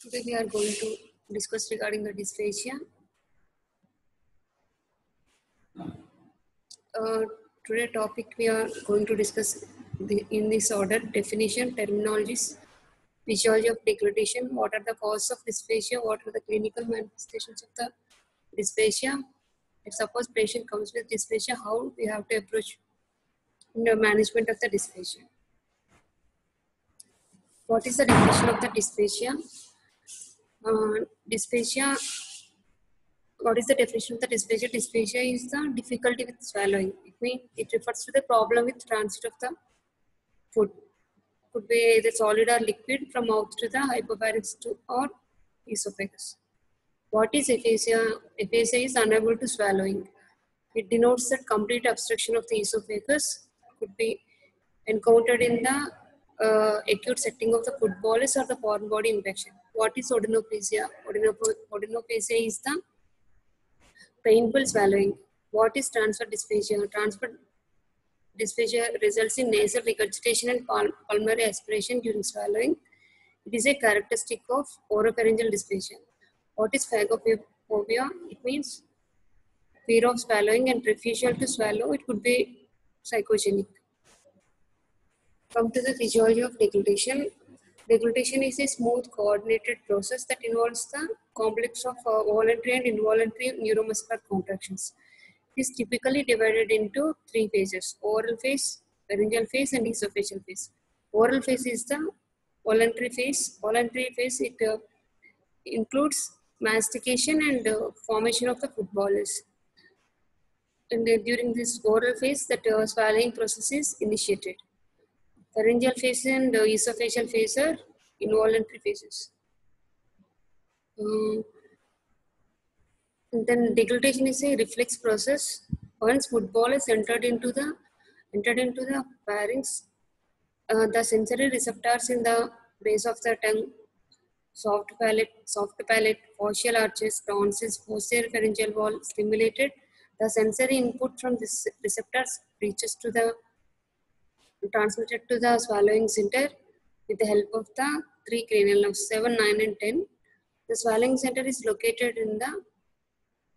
Today we are going to discuss regarding the dysphagia. Today topic we are going to discuss in this order: definition, terminologies, physiology of degradation, what are the causes of dysphagia, what are the clinical manifestations of the dysphagia. If suppose patient comes with dysphagia, how we have to approach the management of the dysphagia. What is the definition of the dysphagia? Dysphagia. What is the definition of the dysphagia? Dysphagia is the difficulty with swallowing. It means it refers to the problem with transit of the food. Could be either solid or liquid from mouth to the hypopharynx to or esophagus. What is aphasia? Aphasia is unable to swallowing. It denotes that complete obstruction of the esophagus could be encountered in the acute setting of the food bolus or the foreign body infection. What is odinoplasia? Odinoplasia is the painful swallowing. What is transfer dysphagia? Transfer dysphagia results in nasal regurgitation and pulmonary aspiration during swallowing. It is a characteristic of oropharyngeal dysphagia. What is phagophobia? It means fear of swallowing and refusal to swallow. It could be psychogenic. Come to the physiology of deglutition. Deglutition is a smooth, coordinated process that involves the complex of voluntary and involuntary neuromuscular contractions. It is typically divided into three phases: oral phase, pharyngeal phase, and esophageal phase. Oral phase is the voluntary phase. Voluntary phase includes mastication and formation of the food bolus. And during this oral phase, that swallowing process is initiated. Pharyngeal phase and esophageal phase are involuntary phases. And then deglutition is a reflex process. Once food bolus entered into the pharynx, the sensory receptors in the base of the tongue, soft palate, facial arches, tonsils, posterior pharyngeal wall stimulated. The sensory input from this receptors reaches to the transmitted to the swallowing center with the help of the three cranial nerves 7, 9, and 10. The swallowing center is located in the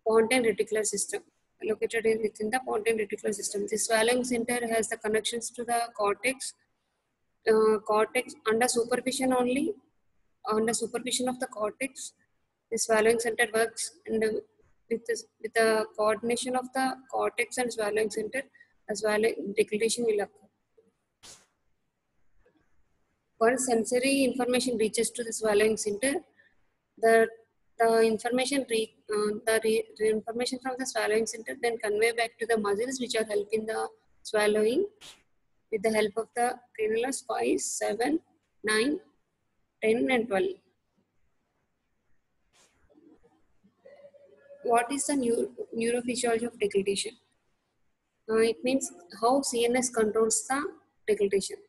pontine reticular system. Within the pontine reticular system. The swallowing center has the connections to the cortex. Cortex under supervision only. Under supervision of the cortex, the swallowing center works, and with the coordination of the cortex and swallowing center, the swallowing deglutition will occur. Once sensory information reaches to the swallowing center, the information information from the swallowing center then convey back to the muscles which are helping the swallowing with the help of the cranial nerves 5, 7, 9, 10, and 12. What is the neurophysiology of deglutition? It means how CNS controls the deglutition.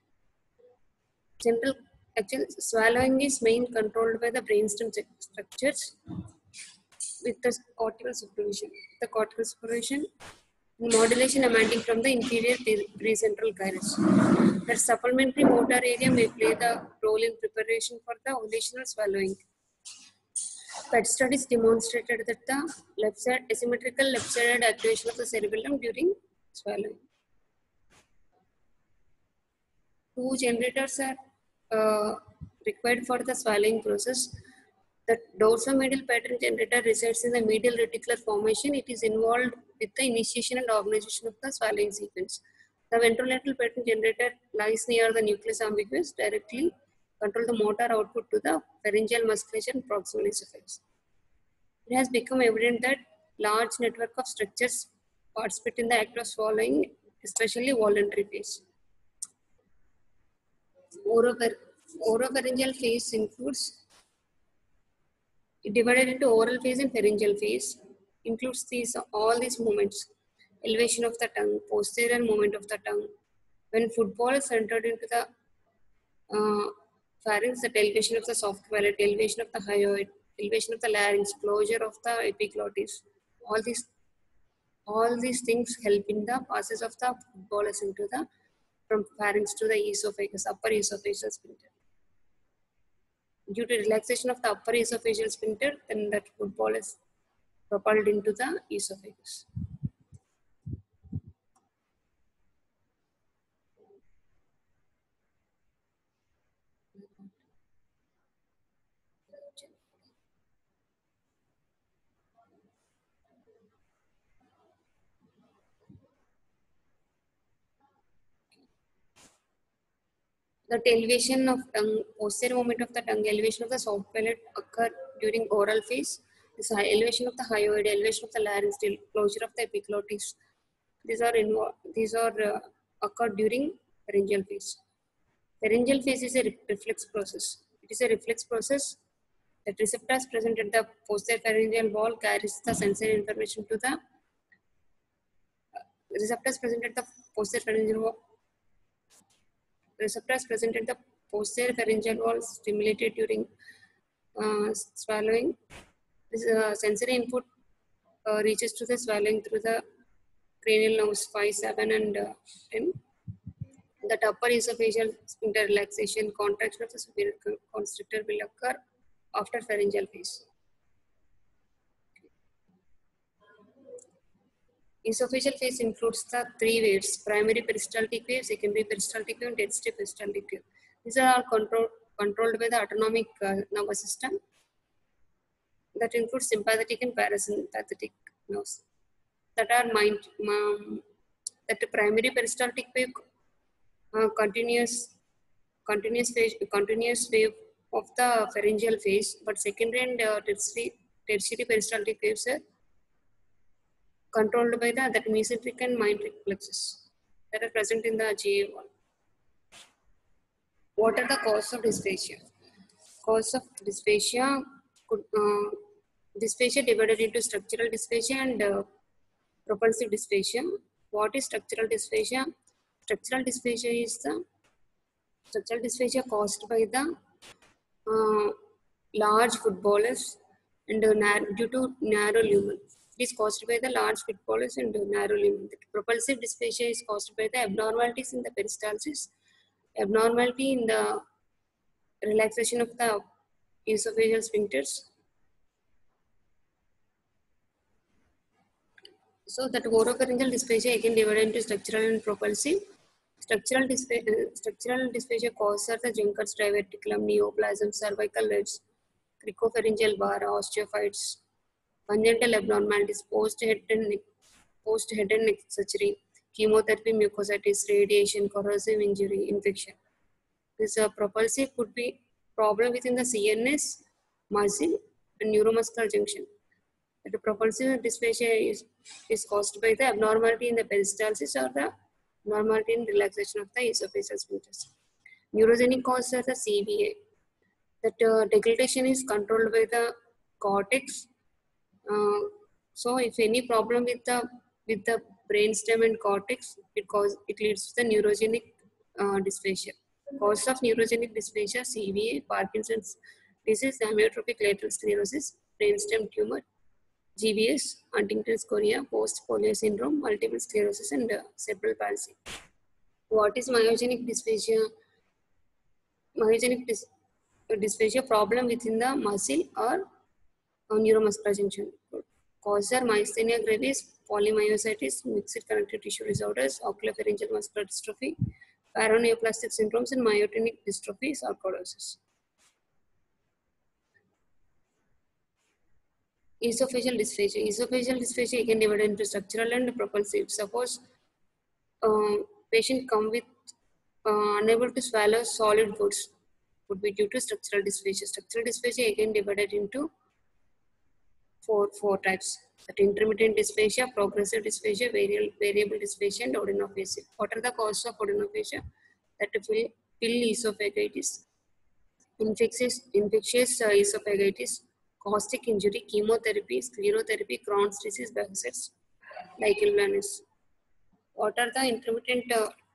Actually, swallowing is mainly controlled by the brainstem structures with the cortical supervision. The cortical supervision, modulation emanating from the inferior precentral gyrus. The supplementary motor area may play the role in preparation for the volitional swallowing. PET studies demonstrated that the asymmetrical left-sided activation of the cerebellum during swallowing. Two generators are required for the swallowing process. The dorsomedial pattern generator resides in the medial reticular formation. It is involved with the initiation and organization of the swallowing sequence. The ventrolateral pattern generator lies near the nucleus ambiguus, directly control the motor output to the pharyngeal musculature and proximal esophagus. It has become evident that large network of structures participate in the act of swallowing, especially voluntary phase. Oropharyngeal phase includes, divided into oral phase and pharyngeal phase, includes all these movements: elevation of the tongue, posterior movement of the tongue. When food bolus entered into the pharynx, the elevation of the soft palate, elevation of the hyoid, elevation of the larynx, closure of the epiglottis. All these things help in the passes of the food bolus into the from pharynx to the esophagus, upper esophageal sphincter. due to relaxation of the upper esophageal sphincter, then that food ball is propelled into the esophagus. The elevation of tongue, posterior movement of the tongue, elevation of the soft palate occur during oral phase. This elevation of the hyoid, elevation of the larynx, closure of the epiglottis. These are occur during pharyngeal phase. Pharyngeal phase is a reflex process. It is a reflex process that receptors present at the posterior pharyngeal wall carries the sensory information to the receptors present at the posterior pharyngeal wall. Receptors present at the posterior pharyngeal wall stimulated during swallowing. This sensory input reaches to the swallowing through the cranial nerves 5, 7, and 10. That upper esophageal sphincter relaxation, contraction of the superior constrictor will occur after pharyngeal phase. Esophageal phase includes the three waves: primary peristaltic wave, secondary peristaltic wave, and tertiary peristaltic wave. These are all controlled by the autonomic nervous system. That includes sympathetic and parasympathetic nerves. That are that the primary peristaltic wave continuous wave of the pharyngeal phase, but secondary and tertiary peristaltic waves are controlled by the mesenteric and mind plexus that are present in the GA wall. What are the causes of dysphagia? Cause of dysphagia could dysphagia divided into structural dysphagia and propulsive dysphagia. What is structural dysphagia? Structural dysphagia is the structural dysphagia caused by the large footballers and due to narrow lumen. It is caused by the large footballers and narrow lumen. The propulsive dysphagia is caused by the abnormalities in the peristalsis, abnormality in the relaxation of the esophageal sphincters. So that oropharyngeal dysphagia again divided into structural and propulsive. Structural dysphagia causes are the Jenker's diverticulum, neoplasm, cervical ribs, cricopharyngeal bar, osteophytes, congenital abnormalities, post-head and neck surgery, chemotherapy, mucositis, radiation, corrosive injury, infection. This propulsive could be problem within the CNS, muscle, and neuromuscular junction. The propulsive dysphagia is caused by the abnormality in the peristalsis or the abnormality in relaxation of the esophageal sphincters. Neurogenic causes are the CVA. That deglutition is controlled by the cortex. So if any problem with the brainstem and cortex, it leads to the neurogenic dysphagia. Cause of neurogenic dysphagia: CVA, Parkinson's disease, amyotrophic lateral sclerosis, brainstem tumor, GBS, Huntington's chorea, post-polio syndrome, multiple sclerosis, and cerebral palsy. What is myogenic dysphagia? Myogenic dysphagia problem within the muscle or neuromuscular junction. Causes are myasthenia gravis, polymyositis, mixed connective tissue disorders, oculopharyngeal muscular dystrophy, paraneoplastic syndromes, and myotonic dystrophy, sarcoidosis. Esophageal dysphagia. Esophageal dysphagia again divided into structural and propulsive. Suppose patient come with unable to swallow solid foods, would be due to structural dysphagia. Structural dysphagia again divided into four types: that intermittent dysphagia, progressive dysphagia, variable dysphagia, and odynophasia. What are the causes of odynophasia? That pill esophagitis, infectious esophagitis, caustic injury, chemotherapy, sclerotherapy, Crohn's disease, Behçet's, lichen planus. What are the intermittent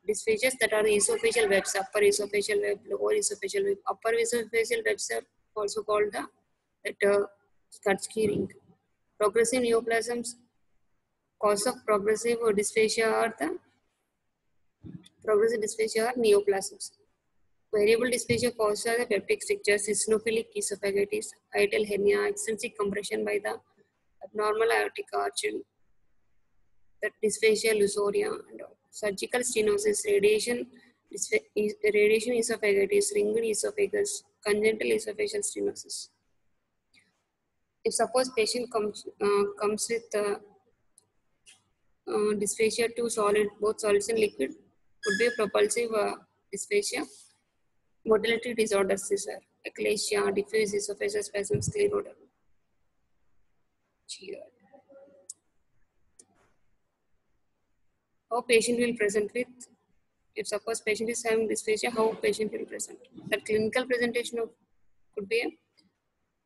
dysphagias? That are esophageal webs, upper esophageal web, lower esophageal web. Upper esophageal webs are also called the Skutsky ring. Progressive neoplasms, cause of progressive dysphagia are neoplasms. Variable dysphagia caused by the peptic strictures, eosinophilic esophagitis, hiatal hernia, extensive compression by the abnormal aortic arch, and the dysphagia lusoria, and surgical stenosis, radiation esophagitis, ringed esophagus, congenital esophageal stenosis. If suppose patient comes with dysphagia to solid, both solids and liquid, could be a propulsive dysphagia. Motility disorders, these are eclasia, diffuse esophageal spasm, scleroderma. How patient will present with, if suppose patient is having dysphagia, how patient will present? The clinical presentation of could be a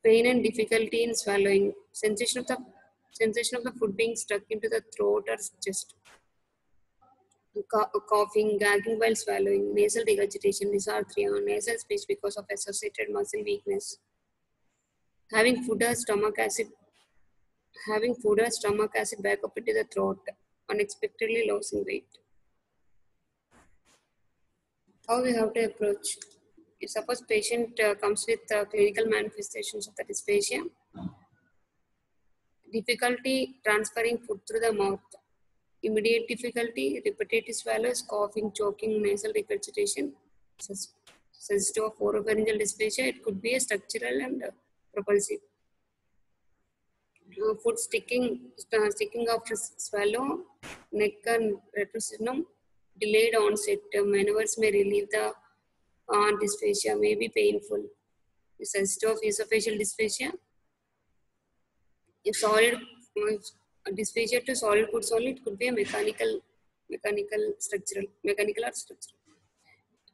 pain and difficulty in swallowing, sensation of the food being stuck into the throat or chest, coughing, gagging while swallowing, nasal regurgitation, dysarthria, nasal speech because of associated muscle weakness, having food or stomach acid back up into the throat, unexpectedly losing weight. How we have to approach? If suppose patient comes with clinical manifestations of the dysphagia, difficulty transferring food through the mouth, immediate difficulty, repetitive swallows, coughing, choking, nasal regurgitation, suggestive of oropharyngeal dysphagia. It could be a structural and propulsive. Food sticking after swallow, neck and retrocysternum, delayed onset. Maneuvers may relieve the dysphagia, may be painful. Suggestive of esophageal dysphagia. If solid dysphagia to solid food only, it could be a mechanical or structural.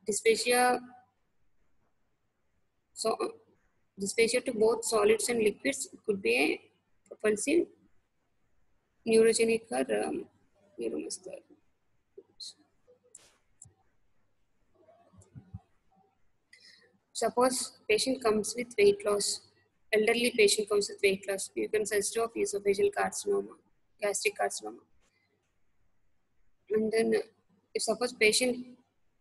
Dysphagia, so dysphagia to both solids and liquids, it could be a propulsive, neurogenic, or neuromuscular. Suppose patient comes with weight loss, elderly patient comes with weight loss, you can suggest of esophageal carcinoma, gastric carcinoma. And then if suppose patient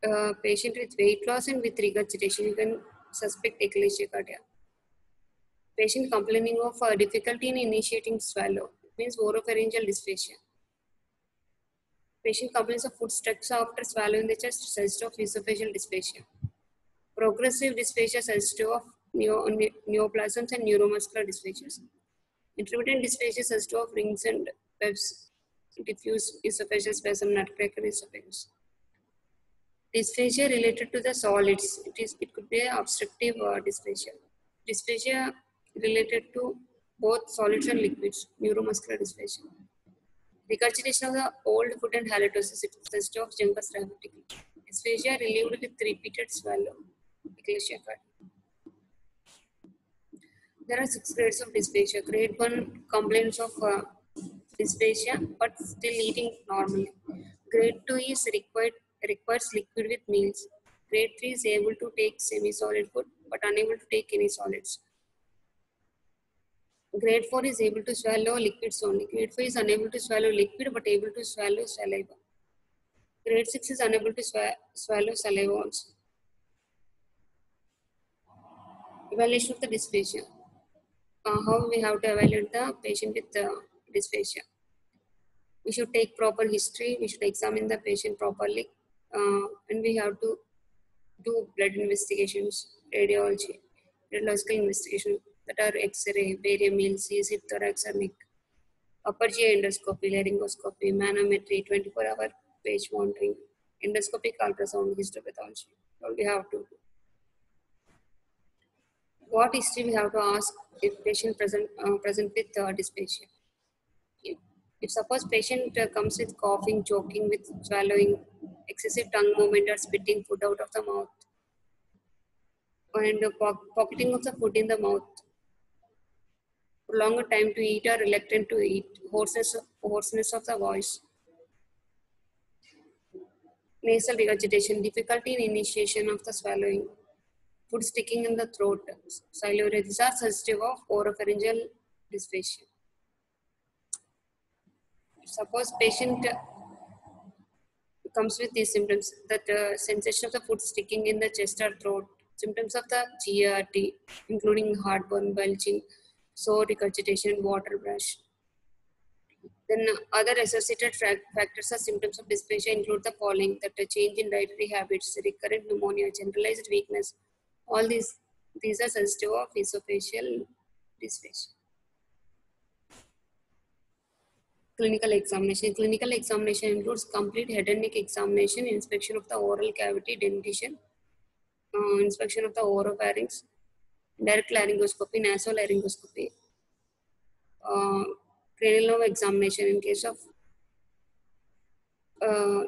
with weight loss and with regurgitation, you can suspect eclasia cardia. Patient complaining of difficulty in initiating swallow, it means oropharyngeal dysphagia. Patient complains of food stuck after swallowing the chest, suggestive of esophageal dysphagia. Progressive dysphagia suggestive of neoplasms and neuromuscular dysphasias. Intermittent dysphagia suggestive of rings and webs, diffuse esophageal spasm, nutcracker esophagus. Dysphagia related to the solids, it could be an obstructive dysphagia. Dysphagia related to both solids and liquids, neuromuscular dysphagia. Regurgitation of the old food and halitosis, it suggestive of Juncus rhapticum. Dysphagia relieved with repeated swallow, eclasia cardia. There are 6 grades of dysphagia. Grade 1 complaints of dysphagia but still eating normally. Grade 2 is requires liquid with meals. Grade 3 is able to take semi-solid food but unable to take any solids. Grade 4 is able to swallow liquids only. Grade 5 is unable to swallow liquid but able to swallow saliva. Grade 6 is unable to swallow saliva also. Evaluation of the dysphagia. How we have to evaluate the patient with dysphagia? We should take proper history. We should examine the patient properly, and we have to do blood investigations, radiological investigation, that are X-ray, barium meal, CZ, thorax or neck, upper GI endoscopy, laryngoscopy, manometry, 24-hour page monitoring, endoscopic ultrasound, histopathology. All we have to do. What history we have to ask if patient present with dysphagia? If suppose patient comes with coughing, choking, with swallowing, excessive tongue movement or spitting food out of the mouth, and pocketing of the food in the mouth, prolonged time to eat or reluctant to eat, hoarseness of the voice, nasal regurgitation, difficulty in initiation of the swallowing, food sticking in the throat, siluria, these are suggestive of oropharyngeal dysphagia. Suppose patient comes with these symptoms, that sensation of the food sticking in the chest or throat, symptoms of the GERD, including heartburn, belching, sore regurgitation, water brush. Then other associated factors or symptoms of dysphagia include the following: that a change in dietary habits, recurrent pneumonia, generalized weakness. All these are suggestive of esophageal dysphagia. Clinical examination. Clinical examination includes complete head and neck examination, inspection of the oral cavity, dentition, inspection of the oropharynx, direct laryngoscopy, nasolaryngoscopy, cranial nerve examination. In case of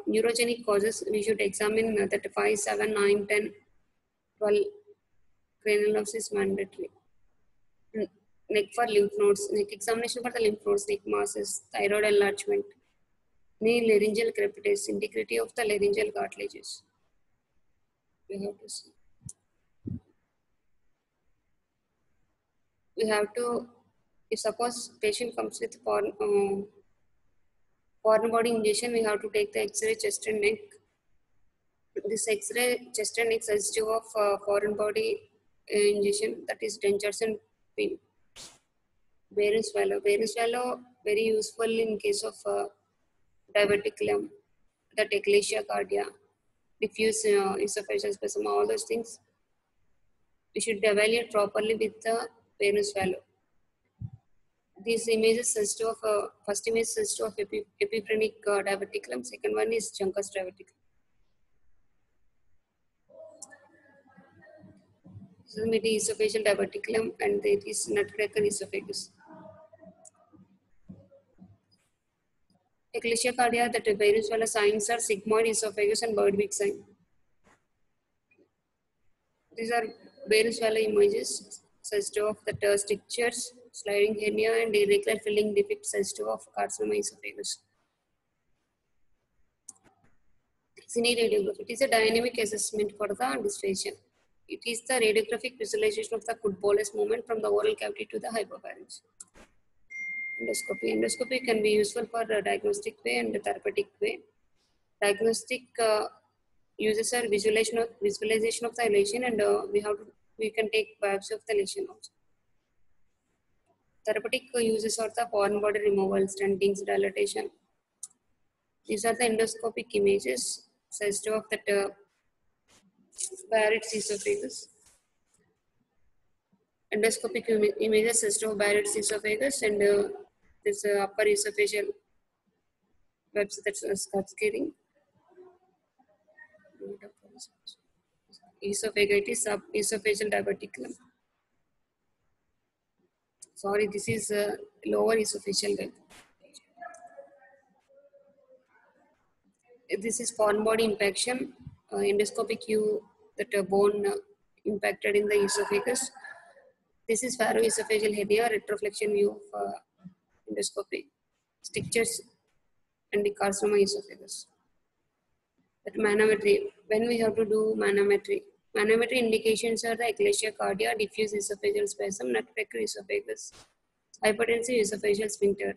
neurogenic causes, we should examine that 5, 7, 9, 10, 12 cranial nerves is mandatory. Neck for lymph nodes, neck examination for the lymph nodes, neck masses, thyroid enlargement, knee laryngeal crepitus, integrity of the laryngeal cartilages. We have to see. We have to, if suppose patient comes with foreign body injection, we have to take the X-ray chest and neck. This X-ray chest and neck suggestive of foreign body injection, that is dentures and pin. Barium swallow. Barium swallow very useful in case of diverticulum, that eclasia cardia, diffuse esophageal spasm, all those things. We should evaluate properly with the barium swallow. These images suggestive of first image suggestive of epiphrenic diverticulum. Second one is juncus diverticulum. So the esophageal diverticulum and there is nutcracker esophagus. Eclasia cardia, that barium swallow signs are sigmoid esophagus and Birdwig sign. These are barium swallow images suggestive of the strictures, sliding hernia, and irregular filling defect suggestive of carcinoma esophagus. Cine radiography. It is a dynamic assessment for the dysphagia. It is the radiographic visualization of the food bolus movement from the oral cavity to the hypopharynx. Endoscopy. Endoscopy can be useful for a diagnostic way and a therapeutic way. Diagnostic uses are visualization of the lesion, and we can take biopsy of the lesion also. Therapeutic uses are the foreign body removal, stentings, dilatation. These are the endoscopic images suggestive of that Barrett's esophagus. Endoscopic images suggestive of Barrett's esophagus and this upper esophageal webs, that's scaring. Esophagitis, esophageal diverticulum. Sorry, this is lower esophageal web. This is foreign body impaction, endoscopic view, that bone impacted in the esophagus. This is pharoesophageal hernia, retroflexion view of endoscopy, strictures and the carcinoma esophagus. That manometry, when we have to do manometry indications are the eclasia cardia, diffuse esophageal spasm, nutcracker esophagus, hypertensive esophageal sphincter.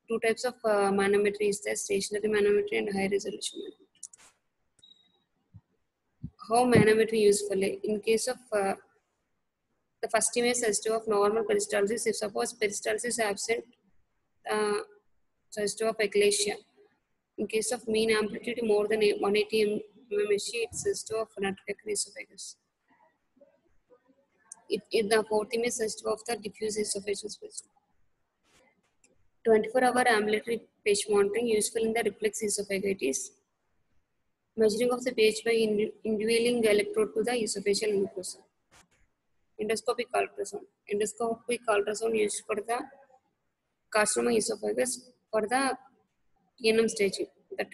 Two types of manometry is there: stationary manometry and high resolution manometry. How manometry useful? In case of the first image suggestive of normal peristalsis, if suppose peristalsis is absent, suggestive of eclasia. In case of mean amplitude more than 180 mmHg, it's suggestive of nutcracker esophagus. The fourth image suggestive of the diffuse esophageal spasm. 24-hour ambulatory pH monitoring useful in the reflex esophagitis. Measuring of the pH by indwelling electrode to the esophageal mucosa. Endoscopic ultrasound. Endoscopic ultrasound used for the carcinoma esophagus for the ENM staging. That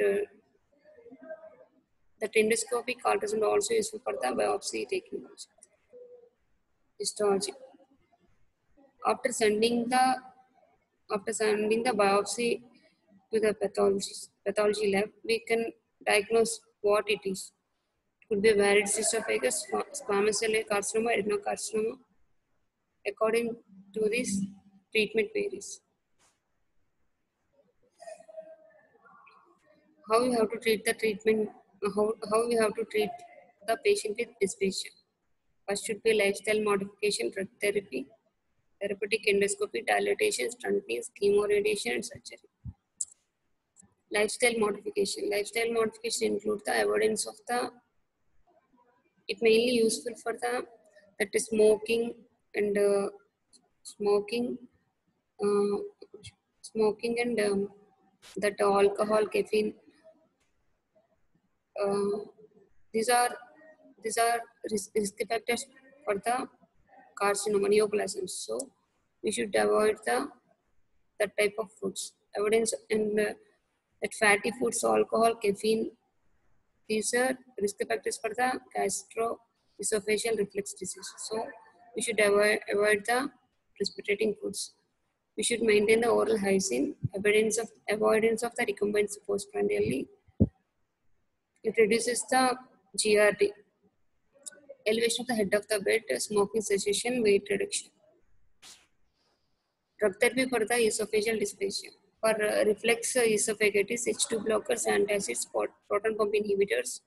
endoscopic ultrasound also useful for the biopsy taking. Histology. After sending the biopsy to the pathology lab, we can diagnose what it is. It could be Barrett's esophagus, squamous cell carcinoma, adenocarcinoma. According to this, treatment varies. how you have to treat the treatment, how you have to treat the patient with dysphagia. First should be lifestyle modification, drug therapy, therapeutic endoscopy, dilatation, stenting, chemoradiation, and surgery. Lifestyle modification. Lifestyle modification include the avoidance of the, it mainly useful for the, that is smoking and smoking, uh, smoking and that alcohol, caffeine. Uh, these are risk factors for the carcinoma neoplasms. So we should avoid that type of foods. Evidence and that fatty foods, alcohol, caffeine, these are risk factors for the gastroesophageal reflux disease. So we should avoid the precipitating foods. We should maintain the oral hygiene. Avoidance of the recumbents postprandially. It reduces the GRD. Elevation of the head of the bed, smoking cessation, weight reduction. Drug therapy for the esophageal dysphagia. For reflex esophagitis, H2 blockers, antacids, proton pump inhibitors,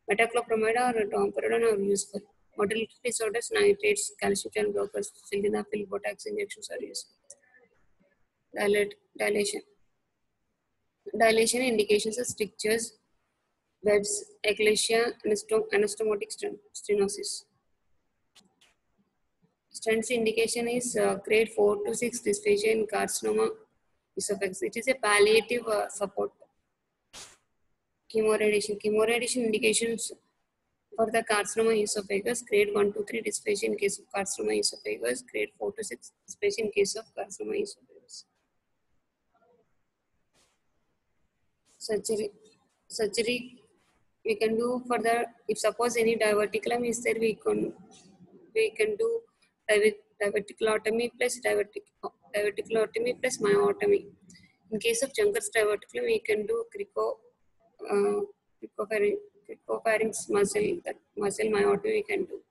metoclopramide or domperidone are useful. Motility disorders, nitrates, calcium channel blockers, sildenafil, botox injections are useful. Dilation. Dilation indications are strictures, webs, eclasia, anastomotic stenosis. Stent's indication is grade 4 to 6 dysphagia in carcinoma esophagus. It is a palliative support. Chemoradiation. Chemoradiation indications for the carcinoma esophagus, grade 1 to 3 dysphagia in case of carcinoma esophagus, grade 4 to 6 dysphagia in case of carcinoma esophagus. Surgery. Surgery we can do for the, if suppose any diverticulum is there, we can do diverticulotomy plus diverticulotomy plus myotomy. In case of Junker's diverticulum, we can do cricopharynx muscle, that muscle myotomy we can do.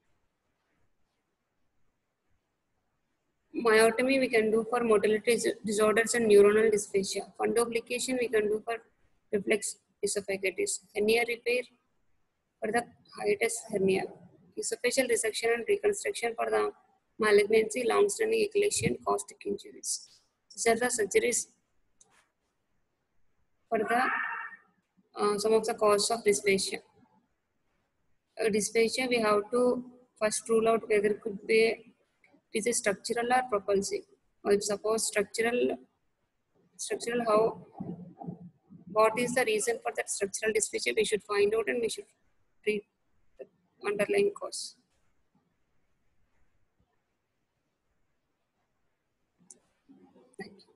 Myotomy we can do for motility disorders and neuronal dysphagia. Fundoplication we can do for reflex esophagitis. Hernia repair for the hiatus hernia. Esophageal resection and reconstruction for the malignancy, long-standing eclasia, and caustic injuries. These are the surgeries for the some of the causes of dysphagia. Dysphagia, we have to first rule out whether it could be, it is a structural or propulsive. Or if suppose structural, how, what is the reason for that structural dysphagia? We should find out and we should treat the underlying cause. Thank you.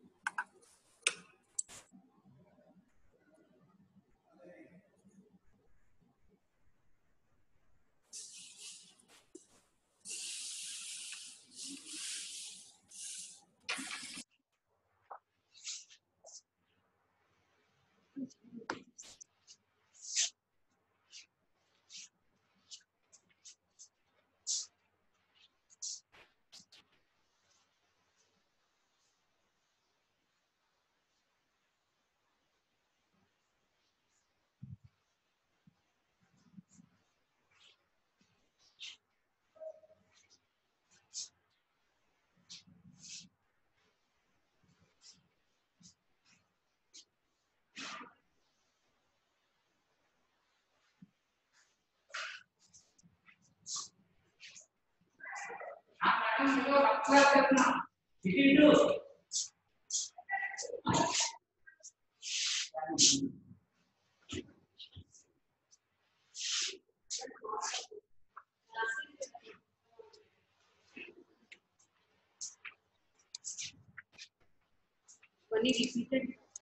Only repeated